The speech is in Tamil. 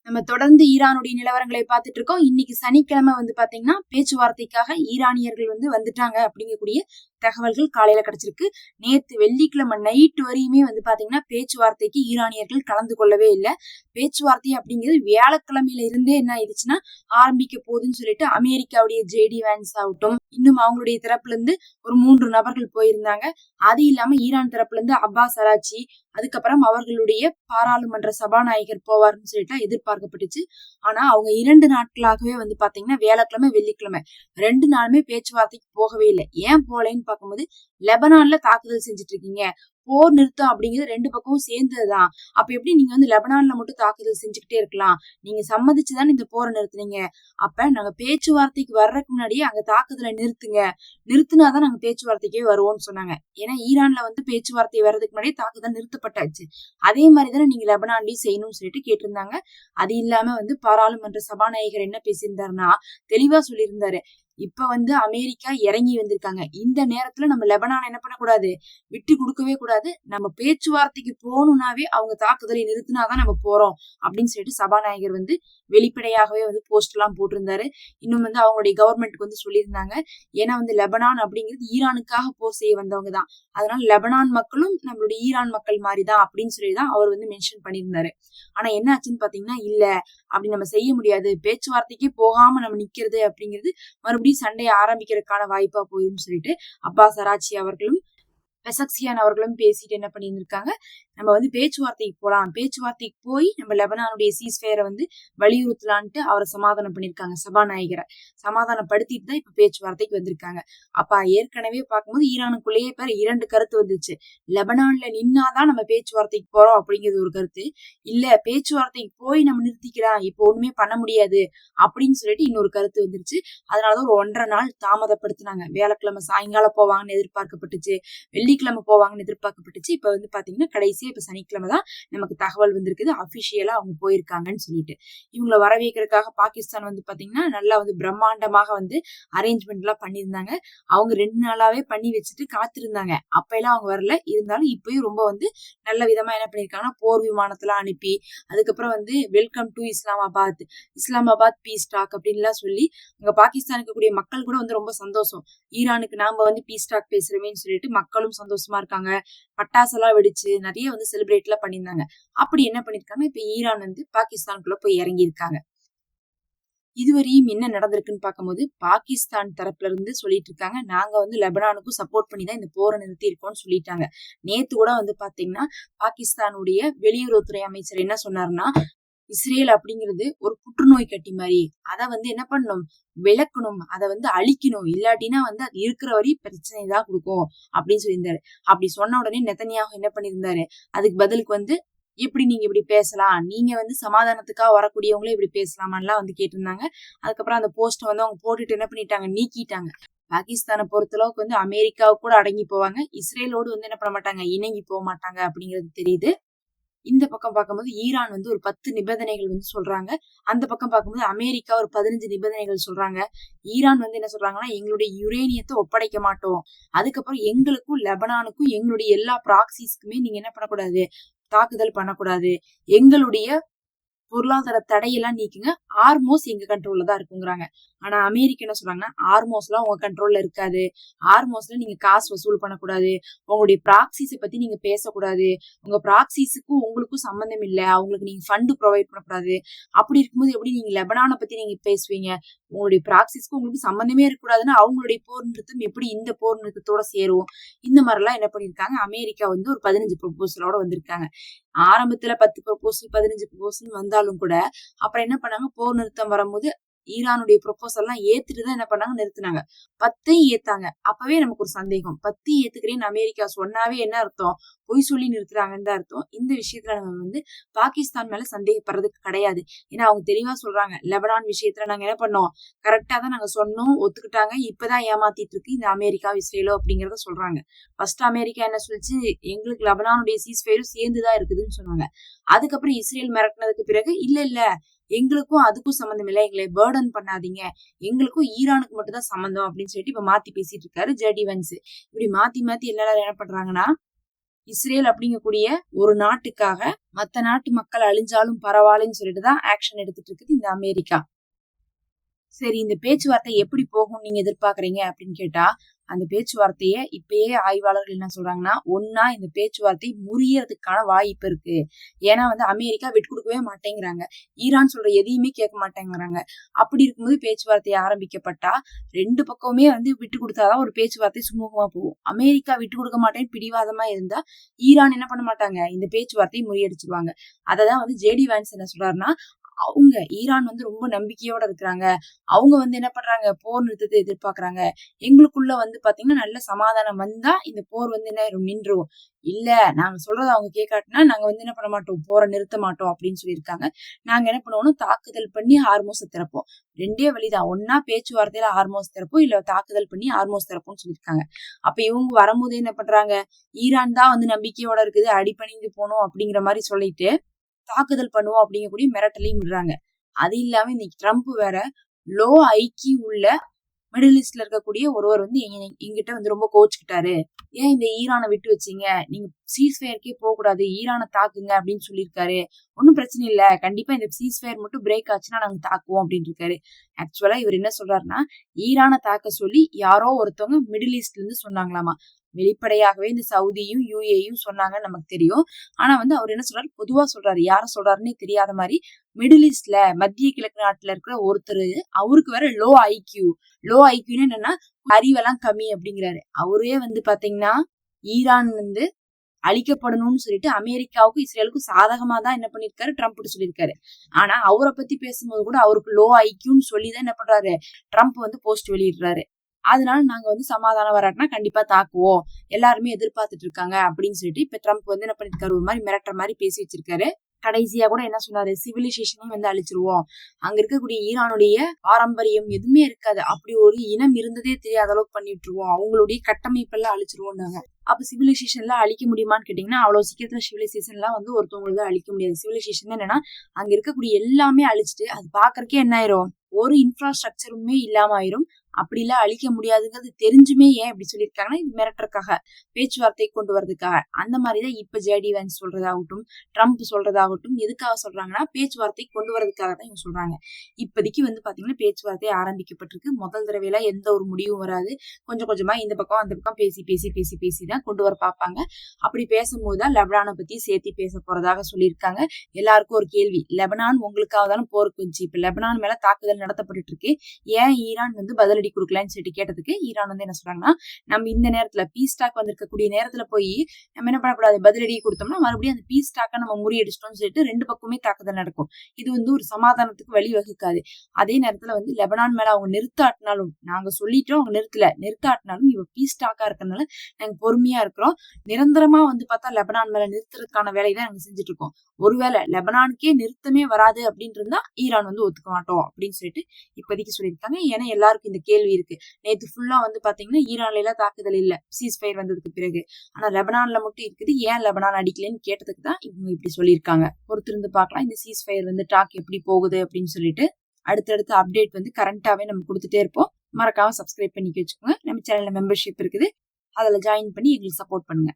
நம்ம தொடர்ந்து ஈரானுடைய நிலவரங்களை பார்த்துட்டு இருக்கோம். இன்னைக்கு சனிக்கிழமை பாத்தீங்கன்னா பேச்சுவார்த்தைக்காக ஈரானியர்கள் வந்துட்டாங்க அப்படிங்கக்கூடிய தகவல்கள் காலையில கிடைச்சிருக்கு. நேத்து வெள்ளிக்கிழமை நைட் வரையுமே பாத்தீங்கன்னா பேச்சுவார்த்தைக்கு ஈரானியர்கள் கலந்து கொள்ளவே இல்லை. பேச்சுவார்த்தை அப்படிங்கிறது வியாழக்கிழமையில இருந்தே என்ன ஆயிடுச்சுன்னா ஆரம்பிக்க போகுதுன்னு சொல்லிட்டு அமெரிக்காவுடைய ஜேடி வான்ஸ் ஆகட்டும், இன்னும் அவங்களுடைய தரப்புல இருந்து ஒரு 3 நபர்கள் போயிருந்தாங்க. அது இல்லாம ஈரான் தரப்புல இருந்து அப்பாஸ் அராச்சி, அதுக்கப்புறம் அவர்களுடைய பாராளுமன்ற சபாநாயகர் போவார்னு சொல்லிட்டு எதிர்பார்க்கப்பட்டுச்சு. ஆனா அவங்க 2 நாட்களாகவே பாத்தீங்கன்னா வியாழக்கிழமை வெள்ளிக்கிழமை 2 நாளுமே பேச்சுவார்த்தைக்கு போகவே இல்லை. ஏன் போலேன்னு பார்க்கும்போது லெபனான்ல தாக்குதல் செஞ்சுட்டு இருக்கீங்க, போர் நிறுத்தம் அப்படிங்கிறது 2 பக்கமும் சேர்ந்ததுதான். அப்ப எப்படி நீங்க லெபனான்ல மட்டும் தாக்குதல் செஞ்சுக்கிட்டே இருக்கலாம்? நீங்க சம்மதிச்சுதான் இந்த போரை நிறுத்துனீங்க. அப்ப நாங்க பேச்சுவார்த்தைக்கு வர்றதுக்கு முன்னாடியே அங்க தாக்குதலை நிறுத்துங்க, நிறுத்தினாதான் நாங்க பேச்சுவார்த்தைக்கே வருவோம்னு சொன்னாங்க. ஏன்னா ஈரான்ல பேச்சுவார்த்தை வர்றதுக்கு முன்னாடியே தாக்குதல் நிறுத்தப்பட்டாச்சு. அதே மாதிரிதானே நீங்க லெபனான்லயும் செய்யணும்னு சொல்லிட்டு கேட்டிருந்தாங்க. அது இல்லாம பாராளுமன்ற சபாநாயகர் என்ன பேசியிருந்தாருன்னா தெளிவா சொல்லியிருந்தாரு. இப்ப அமெரிக்கா இறங்கி வந்திருக்காங்க. இந்த நேரத்துல நம்ம லெபனான் என்ன பண்ணக்கூடாது, விட்டு கொடுக்கவே கூடாது. நம்ம பேச்சுவார்த்தைக்கு போகணும்னாவே அவங்க தாக்குதலை நிறுத்தினாதான் நம்ம போறோம் அப்படின்னு சொல்லிட்டு சபாநாயகர் வெளிப்படையாகவே போஸ்ட் எல்லாம் போட்டிருந்தாரு. இன்னும் அவங்களுடைய கவர்மெண்ட்டுக்கு சொல்லியிருந்தாங்க. ஏன்னா லெபனான் அப்படிங்கிறது ஈரானுக்காக போர் செய்ய வந்தவங்க தான். அதனால லெபனான் மக்களும் நம்மளுடைய ஈரான் மக்கள் மாதிரிதான் அப்படின்னு சொல்லிதான் அவர் மென்ஷன் பண்ணியிருந்தாரு. ஆனா என்ன ஆச்சுன்னு பாத்தீங்கன்னா, இல்ல அப்படி நம்ம செய்ய முடியாது, பேச்சுவார்த்தைக்கே போகாம நம்ம நிக்கிறது அப்படிங்கிறது மறுபடியும் சண்டையை ஆரம்பிக்கிறதுக்கான வாய்ப்பா போயிடும் சொல்லிட்டு அப்பாஸ் அராச்சி அவர்களும் பெசக்சியான் அவர்களும் பேசிட்டு என்ன பண்ணியிருந்திருக்காங்க, நம்ம பேச்சுவார்த்தைக்கு போலாம், பேச்சுவார்த்தைக்கு போய் நம்ம லெபனானுடைய சீஸ்ஃபயரை வலியுறுத்தலான்ட்டு அவரை சமாதானம் பண்ணிருக்காங்க. சபாநாயகரை சமாதானப்படுத்திட்டு தான் இப்ப பேச்சுவார்த்தைக்கு வந்திருக்காங்க. அப்ப ஏற்கனவே பார்க்கும்போது ஈரானுக்குள்ளேயே 2 கருத்து வந்துச்சு. லெபனான்ல நின்னாதான் நம்ம பேச்சுவார்த்தைக்கு போறோம் அப்படிங்கிறது ஒரு கருத்து, இல்ல பேச்சுவார்த்தைக்கு போய் நம்ம நிறுத்திக்கலாம், இப்போ ஒண்ணுமே பண்ண முடியாது அப்படின்னு சொல்லிட்டு இன்னொரு கருத்து வந்துருச்சு. அதனாலதான் ஒரு 1.5 நாள் தாமதப்படுத்தினாங்க. வியாழக்கிழமை சாயங்காலம் போவாங்கன்னு எதிர்பார்க்கப்பட்டுச்சு, வெள்ளிக்கிழமை போவாங்கன்னு எதிர்பார்க்கப்பட்டுச்சு. இப்ப பாத்தீங்கன்னா கடைசி இப்ப சனிக்கிழமை தான் நமக்கு தகவல் வந்திருக்குது, அபிஷியலா அவங்க போயிருக்காங்கன்னு சொல்லிட்டு. இவங்களை வரவேற்கிறதுக்காக பாகிஸ்தான் பாத்தீங்கன்னா நல்லா பிரம்மாண்டமாக அரேஞ்ச்மெண்ட் எல்லாம் பண்ணியிருந்தாங்க. அவங்க 2 நாளாவே பண்ணி வச்சுட்டு காத்திருந்தாங்க. அப்ப எல்லாம் அவங்க வரல. இருந்தாலும் இப்பயும் ரொம்ப நல்ல விதமா என்ன பண்ணிருக்காங்கன்னா போர் விமானத்துல அனுப்பி, அதுக்கப்புறம் welcome to Islamabad, Islamabad peace talk அப்படின்லாம் சொல்லி அங்க பாகிஸ்தானுக்கு கூடிய மக்கள் கூட ரொம்ப சந்தோஷம். ஈரானுக்கு நாம பீஸ் டாக் பேசுறவேன்னு சொல்லிட்டு மக்களும் சந்தோஷமா இருக்காங்க. பட்டாசெல்லாம் வெடிச்சு நிறைய செலிப்ரேட் எல்லாம் பண்ணியிருந்தாங்க. அப்படி என்ன பண்ணிருக்காங்க, இப்ப ஈரான் பாகிஸ்தானுக்குள்ள போய் இறங்கி இருக்காங்க. இதுவரையும் என்ன நடந்திருக்குன்னு பார்க்கும்போது பாகிஸ்தான் தரப்புல இருந்து சொல்லிட்டு இருக்காங்க, நாங்க லெபனானுக்கும் சப்போர்ட் பண்ணி தான் இந்த போரை நிறுத்தி இருக்கோம்னு சொல்லிட்டாங்க. நேத்து கூட பாத்தீங்கன்னா பாகிஸ்தானுடைய வெளியுறவுத்துறை அமைச்சர் என்ன சொன்னாருன்னா, இஸ்ரேல் அப்படிங்கிறது ஒரு புற்றுநோய் கட்டி மாதிரி, அத என்ன பண்ணணும், விளக்கணும், அதை அழிக்கணும், இல்லாட்டினா அது இருக்கிற வரை பிரச்சனை தான் கொடுக்கும் அப்படின்னு சொல்லியிருந்தாரு. அப்படி சொன்ன உடனே நெதன்யாகு என்ன பண்ணியிருந்தாரு, அதுக்கு பதிலுக்கு எப்படி நீங்க இப்படி பேசலாம், நீங்க சமாதானத்துக்காக வரக்கூடியவங்களே இப்படி பேசலாமான்லாம் கேட்டிருந்தாங்க. அதுக்கப்புறம் அந்த போஸ்ட் அவங்க போட்டுட்டு என்ன பண்ணிட்டாங்க, நீக்கிட்டாங்க. பாகிஸ்தானை பொறுத்தளவுக்கு அமெரிக்காவுக்கு கூட அடங்கி போவாங்க, இஸ்ரேலோடு என்ன பண்ண மாட்டாங்க, இணங்கி போக மாட்டாங்க அப்படிங்கிறது தெரியுது. இந்த பக்கம் பார்க்கும்போது ஈரான் ஒரு 10 நிபந்தனைகள் சொல்றாங்க. அந்த பக்கம் பார்க்கும்போது அமெரிக்கா ஒரு 15 நிபந்தனைகள் சொல்றாங்க. ஈரான் என்ன சொல்றாங்கன்னா, எங்களுடைய யுரேனியத்தை ஒப்படைக்க மாட்டோம், அதுக்கப்புறம் எங்களுக்கும் லெபனானுக்கும் எங்களுடைய எல்லா ப்ராக்சிஸ்க்குமே நீங்க என்ன பண்ணக்கூடாது, தாக்குதல் பண்ணக்கூடாது, எங்களுடைய பொருளாதார தடையெல்லாம் நீக்குங்க, ஆர்மோஸ் எங்க கண்ட்ரோல்ல தான் இருக்குங்கிறாங்க. ஆனா அமெரிக்கா என்ன சொல்றாங்கன்னா, ஆர்மோஸ் எல்லாம் உங்க கண்ட்ரோல்ல இருக்காது, ஆர்மோஸ்ல நீங்க காசு வசூல் பண்ணக்கூடாது, உங்களுடைய ப்ராக்சிஸை பத்தி நீங்க பேசக்கூடாது, உங்க ப்ராக்சிஸுக்கும் உங்களுக்கும் சம்பந்தம் இல்ல, அவங்களுக்கு நீங்க ஃபண்ட் ப்ரொவைட் பண்ணக்கூடாது. அப்படி இருக்கும்போது எப்படி நீங்க லெபனானை பத்தி நீங்க பேசுவீங்க, உங்களுடைய ப்ராக்சிஸ்க்கும் உங்களுக்கு சம்பந்தமே இருக்கக்கூடாதுன்னா அவங்களுடைய போர் நிறுத்தம் எப்படி இந்த போர் நிறுத்தத்தோட சேரும். இந்த மாதிரி எல்லாம் என்ன பண்ணிருக்காங்க, அமெரிக்கா ஒரு 15 ப்ரொபோசலோட வந்திருக்காங்க. ஆரம்பத்துல 10 ப்ரொபோசல் 15 ப்ரொபோசல் வந்தாலும் கூட அப்புறம் என்ன பண்ணாங்க, போர் நிறுத்தம் வரும்போது ஈரானுடைய ப்ரொபோசல் எல்லாம் ஏத்துட்டுதான் என்ன பண்ணாங்க, நிறுத்தினாங்க. 10 ஏத்தாங்க. அப்பவே நமக்கு ஒரு சந்தேகம், 10 ஏத்துக்கிறேன்னு அமெரிக்கா சொன்னாவே என்ன அர்த்தம், பொய் சொல்லி நிறுத்துறாங்கன்னு தான் அர்த்தம். இந்த விஷயத்துல நம்ம பாகிஸ்தான் மேல சந்தேகப்படுறதுக்கு கிடையாது. ஏன்னா அவங்க தெளிவா சொல்றாங்க, லெபனான் விஷயத்துல நாங்க என்ன பண்ணோம், கரெக்டா தான் நாங்க சொன்னோம், ஒத்துக்கிட்டாங்க, இப்பதான் ஏமாத்திட்டு இருக்கு இந்த அமெரிக்கா இஸ்ரேலோ அப்படிங்கறத சொல்றாங்க. ஃபர்ஸ்ட் அமெரிக்கா என்ன சொல்லிச்சு, எங்களுக்கு லெபனானுடைய சீஸ்ஃபயரும் சேர்ந்துதான் இருக்குதுன்னு சொன்னாங்க. அதுக்கப்புறம் இஸ்ரேல் மிரட்டினதுக்கு பிறகு இல்ல எங்களுக்கும் அதுக்கும் சம்பந்தம் இல்லை, எங்களை பேர்டன் பண்ணாதீங்க, எங்களுக்கும் ஈரானுக்கு மட்டும் தான் சம்பந்தம் அப்படின்னு சொல்லிட்டு இப்ப மாத்தி பேசிட்டு இருக்காரு ஜேடி வான்ஸ். இப்படி மாத்தி எல்லாரும் என்ன பண்றாங்கன்னா, இஸ்ரேல் அப்படிங்கக்கூடிய ஒரு நாட்டுக்காக மத்த நாட்டு மக்கள் அழிஞ்சாலும் பரவாயில்லன்னு சொல்லிட்டுதான் ஆக்ஷன் எடுத்துட்டு இருக்குது இந்த அமெரிக்கா. சரி, இந்த பேச்சுவார்த்தை எப்படி போகும் நீங்க எதிர்பார்க்கறீங்க அப்படின்னு கேட்டா, அந்த பேச்சுவார்த்தைய இப்பயே ஆய்வாளர்கள் என்ன சொல்றாங்கன்னா, ஒன்னா இந்த பேச்சுவார்த்தை முறியறதுக்கான வாய்ப்பு இருக்கு. ஏன்னா அமெரிக்கா விட்டு கொடுக்கவே மாட்டேங்கிறாங்க. ஈரான் சொல்ற எதையுமே கேட்க மாட்டேங்கிறாங்க. அப்படி இருக்கும்போது பேச்சுவார்த்தை ஆரம்பிக்கப்பட்டா 2 பக்கமுமே விட்டு கொடுத்தாதான் ஒரு பேச்சுவார்த்தை சுமூகமா போகும். அமெரிக்கா விட்டு கொடுக்க மாட்டேன்னு பிடிவாதமா இருந்தா ஈரான் என்ன பண்ண மாட்டாங்க, இந்த பேச்சுவார்த்தையை முறியடிச்சிருவாங்க. அததான் ஜேடி வான்ஸ் என்ன சொல்றாருன்னா, அவங்க ஈரான் ரொம்ப நம்பிக்கையோட இருக்கிறாங்க. அவங்க என்ன பண்றாங்க, போர் நிறுத்தத்தை எதிர்பார்க்கறாங்க. எங்களுக்குள்ள பாத்தீங்கன்னா நல்ல சமாதானம் வந்தா இந்த போர் என்ன நின்றும். இல்ல நாங்க சொல்றத அவங்க கேட்காட்டினா நாங்க என்ன பண்ண மாட்டோம், போரை நிறுத்த மாட்டோம் அப்படின்னு சொல்லியிருக்காங்க. நாங்க என்ன பண்ணுவோம்னா தாக்குதல் பண்ணி ஹார்மோஸை திறப்போம். 2 வழிதான், ஒன்னா பேச்சுவார்த்தையில ஹார்மோஸ் திறப்போம், இல்ல தாக்குதல் பண்ணி ஹார்மோஸ் திறப்போம்னு சொல்லியிருக்காங்க. அப்ப இவங்க வரும்போது என்ன பண்றாங்க, ஈரான் தான் நம்பிக்கையோட இருக்குது, அடிபணிந்து போனோம் அப்படிங்கிற மாதிரி சொல்லிட்டு தாக்குதல் பண்ணுவோம் அப்படிங்கக்கூடிய மிரட்டலையும் விடுறாங்க. அது இல்லாம இன்னைக்கு ட்ரம்ப் வேற லோ ஐக்கியூ உள்ள மிடில் ஈஸ்ட்ல இருக்கக்கூடிய ஒருவர் எங்கிட்ட ரொம்ப கோச்சுக்கிட்டாரு. ஏன் இந்த ஈரானை விட்டு வச்சீங்க, நீங்க சீஸ்ஃபயருக்கே போக கூடாது, ஈரானை தாக்குங்க அப்படின்னு சொல்லியிருக்காரு. ஒன்னும் பிரச்சனை இல்ல, கண்டிப்பா இந்த சீஸ்ஃபயர் மட்டும் பிரேக் ஆச்சுன்னா நாங்க தாக்குவோம் அப்படின்னு இருக்காரு. ஆக்சுவலா இவர் என்ன சொல்றாருன்னா, ஈரானை தாக்க சொல்லி யாரோ ஒருத்தவங்க மிடில் ஈஸ்ட்ல இருந்து சொன்னாங்களாமா. வெளிப்படையாகவே இந்த சவுதியும் யூஏயும் சொன்னாங்கன்னு நமக்கு தெரியும். ஆனா அவர் என்ன சொல்றாரு, பொதுவா சொல்றாரு, யார சொல்றாருன்னே தெரியாத மாதிரி மிடில் ஈஸ்ட்ல மத்திய கிழக்கு நாட்டுல இருக்கிற ஒருத்தர், அவருக்கு வேற லோ ஐக்கியூன்னு என்னன்னா அறிவெல்லாம் கம்மி அப்படிங்கிறாரு. அவரே பாத்தீங்கன்னா ஈரான் அழிக்கப்படணும்னு சொல்லிட்டு அமெரிக்காவுக்கும் இஸ்ரேலுக்கும் சாதகமா தான் என்ன பண்ணிருக்காரு, ட்ரம்ப் சொல்லியிருக்காரு. ஆனா அவரை பத்தி பேசும்போது கூட அவருக்கு லோ ஐக்கியூன்னு சொல்லிதான் என்ன பண்றாரு, ட்ரம்ப் போஸ்ட் வெளியிடுறாரு. அதனால நாங்க சமாதானம் வராட்டினா கண்டிப்பா தாக்குவோம், எல்லாருமே எதிர்பார்த்துட்டு இருக்காங்க அப்படின்னு சொல்லிட்டு இப்ப ட்ரம்ப் என்ன பண்ணிருக்காரு, ஒரு மாதிரி மிரட்டுற மாதிரி பேசி வச்சிருக்காரு. கடைசியா கூட என்ன சொன்னாரு, சிவிலைசேஷனையும் அழிச்சிருவோம், அங்க இருக்கக்கூடிய ஈரானுடைய பாரம்பரியம் எதுவுமே இருக்காது, அப்படி ஒரு இனம் இருந்ததே தெரியாத அளவுக்கு பண்ணி விட்டுருவோம், அவங்களுடைய கட்டமைப்பெல்லாம் அழிச்சிருவோம்னாங்க. அப்ப சிவிலைசேஷன் எல்லாம் அழிக்க முடியுமான்னு கேட்டீங்கன்னா அவ்வளவு சீக்கிரத்துல சிவிலைசேஷன் எல்லாம் ஒருத்தவங்களுக்கு அழிக்க முடியாது. சிவிலைசேஷன் என்னன்னா அங்க இருக்கக்கூடிய எல்லாமே அழிச்சிட்டு அது பாக்குறதுக்கே என்ன ஆயிரும், ஒரு இன்ஃப்ராஸ்ட்ரக்சருமே இல்லாம ஆயிரும். அப்படி எல்லாம் அழிக்க முடியாதுங்கிறது தெரிஞ்சுமே ஏன் இப்படி சொல்லியிருக்காங்கன்னா, இது மிரட்டுறதுக்காக, பேச்சுவார்த்தை கொண்டு வரதுக்காக. அந்த மாதிரிதான் இப்ப ஜேடி வான்ஸ் சொல்றதாகட்டும், ட்ரம்ப் சொல்றதாகட்டும், எதுக்காக சொல்றாங்கன்னா பேச்சுவார்த்தை கொண்டு வரதுக்காக தான் இவங்க சொல்றாங்க. இப்போதைக்கு பாத்தீங்கன்னா பேச்சுவார்த்தை ஆரம்பிக்கப்பட்டிருக்கு. முதல் தடவையில எந்த ஒரு முடிவும் வராது. கொஞ்சம் கொஞ்சமா இந்த பக்கம் அந்த பக்கம் பேசி பேசி பேசி பேசிதான் கொண்டு வர பார்ப்பாங்க. அப்படி பேசும்போதுதான் லெபனானை பத்தி சேர்த்து பேச போறதாக சொல்லியிருக்காங்க. எல்லாருக்கும் ஒரு கேள்வி, லெபனான் உங்களுக்காக தானே போருக்கு வந்துச்சு, இப்ப லெபனான் மேல தாக்குதல் நடத்தப்பட்டு இருக்கு, ஏன் ஈரான் பதிலடி கொடுக்கலான்னு சொல்லிட்டு கேட்டதுக்கு ஈரான் என்ன சொல்றாங்கன்னா, நம்ம இந்த நேரத்துல பீஸ் டாக் வந்திருக்கக்கூடிய நேரத்துல போய் நம்ம என்ன பண்ணக்கூடாது, பதிலடி கொடுத்தோம்னா மறுபடியும் அந்த பீஸ் டாக்க நம்ம முறியடிச்சிட்டோம்னு சொல்லிட்டு 2 பக்கமே தாக்குதல் நடக்கும். இது ஒரு சமாதானத்துக்கு வழி வகுக்காது. அதே நேரத்துல லெபனான் மேல அவங்க நிறுத்தாட்டினாலும், நாங்க சொல்லிட்டோம் அவங்க நிறுத்தாட்டினாலும் இவ பீஸ் டாக்கா இருக்கறதுனால நாங்க பொறுமையா இருக்கிறோம், நிரந்தரமா பார்த்தா லெபனான் மேல நிறுத்துறதுக்கான வேலையை தான் நாங்க செஞ்சுட்டு இருக்கோம். ஒருவேளை லெபனானுக்கே நிறுத்தமே வராது அப்படின்னு இருந்தா ஈரான் ஒத்துக்க மாட்டோம் அப்படின்னு சொல்லிட்டு இப்போதைக்கு சொல்லியிருக்காங்க. ஏன்னா எல்லாருக்கும் இந்த கேள்வி இருக்கு. நேத்து ஃபுல்லா பாத்தீங்கன்னா ஈரான்ல எல்லாம் தாக்குதல் இல்ல, சீஸ் ஃபயர் வந்ததுக்கு பிறகு. ஆனா லெபனான்ல மட்டும் இருக்குது, ஏன் லெபனான் அடிக்கலன்னு கேட்டதுக்கு தான் இவங்க இப்படி சொல்லியிருக்காங்க. பொறுத்திருந்து பார்க்கலாம் இந்த சீஸ் ஃபயர் டாக் எப்படி போகுது அப்படின்னு சொல்லிட்டு. அடுத்தடுத்த அப்டேட் கரண்டாவே நம்ம கொடுத்துட்டே இருப்போம். மறக்காம சப்ஸ்கிரைப் பண்ணி வச்சுக்கோங்க. நம்ம சேனல்ல மெம்பர்ஷிப் இருக்குது, அதுல ஜாயின் பண்ணி எங்களுக்கு சப்போர்ட் பண்ணுங்க.